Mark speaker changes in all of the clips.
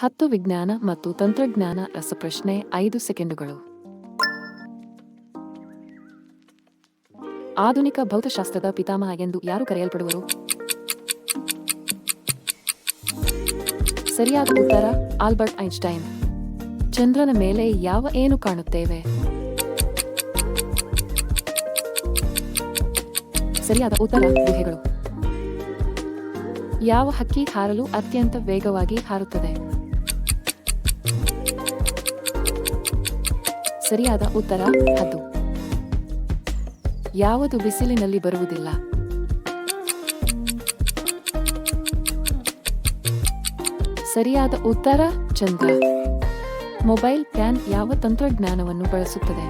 Speaker 1: 10 ವಿಜ್ಞಾನ ಮತ್ತು ತಂತ್ರಜ್ಞಾನ ರಸಪ್ರಶ್ನೆ 5 ಸೆಕೆಂಡುಗಳು. ಆಧುನಿಕ ಭೌತಶಾಸ್ತ್ರದ ಪಿತಾಮಹ ಎಂದು ಯಾರು ಕರೆಯಲ್ಪಡುವರು? ಸರಿಯಾದ ಉತ್ತರ ಆಲ್ಬರ್ಟ್ ಐನ್ಸ್ಟೈನ್. ಚಂದ್ರನ ಮೇಲೆ ಏನು ಕಾಣುತ್ತೇವೆ? ಸರಿಯಾದ ಉತ್ತರ ಗುಹೆಗಳು. ಯಾವ ಹಕ್ಕಿ ಹಾರಲು ಅತ್ಯಂತ ವೇಗವಾಗಿ ಹಾರುತ್ತದೆ? ಸರಿಯಾದ ಉತ್ತರ ಹದ್ದು. ಯಾವುದು ಬಿಸಿಲಿನಲ್ಲಿ ಬರುವುದಿಲ್ಲ? ಸರಿಯಾದ ಉತ್ತರ ಚಂದ್ರ. ಮೊಬೈಲ್ ಪ್ಯಾನ್ ಯಾವ ತಂತ್ರಜ್ಞಾನವನ್ನು ಬಳಸುತ್ತದೆ?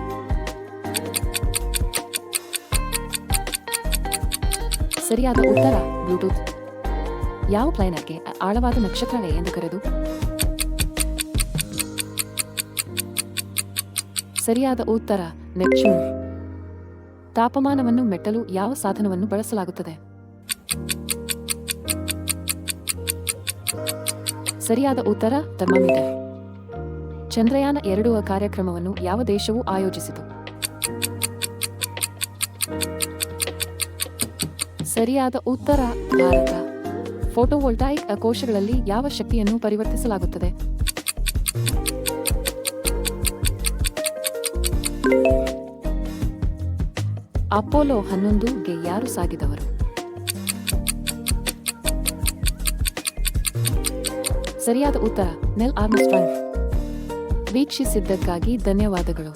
Speaker 1: ಸರಿಯಾದ ಉತ್ತರ ಬ್ಲೂಟೂತ್. ಯಾವ ಪ್ಲಾನೆಟ್ಗೆ ಆಳವಾದ ನಕ್ಷತ್ರವೇ ಎಂದು ಕರೆದು? ಸರಿಯಾದ ಉತ್ತರ ನೆಪ್ಚೂನ್. ತಾಪಮಾನವನ್ನು ಮೆಟ್ಟಲು ಯಾವ ಸಾಧನವನ್ನು ಬಳಸಲಾಗುತ್ತದೆ? ಸರಿಯಾದ ಉತ್ತರ ಥರ್ಮಾಮೀಟರ್. ಚಂದ್ರಯಾನ 2 ಕಾರ್ಯಕ್ರಮವನ್ನು ಯಾವ ದೇಶವು ಆಯೋಜಿಸಿತು? ಸರಿಯಾದ ಉತ್ತರ ಭಾರತ. ಫೋಟೋವೋಲ್ಟಾಯಿಕ್ ಕೋಶಗಳಲ್ಲಿ ಯಾವ ಶಕ್ತಿಯನ್ನು ಪರಿವರ್ತಿಸಲಾಗುತ್ತದೆ? ಅಪೋಲೋ 11ಗೆ ಯಾರು ಸಾಗಿದವರು? ಸರಿಯಾದ ಉತ್ತರ ನೆಲ್ ಆರ್ಮ್ಸ್ಟ್ರಾಂಗ್. ವೀಕ್ಷಿಸಿದ್ದಕ್ಕಾಗಿ ಧನ್ಯವಾದಗಳು.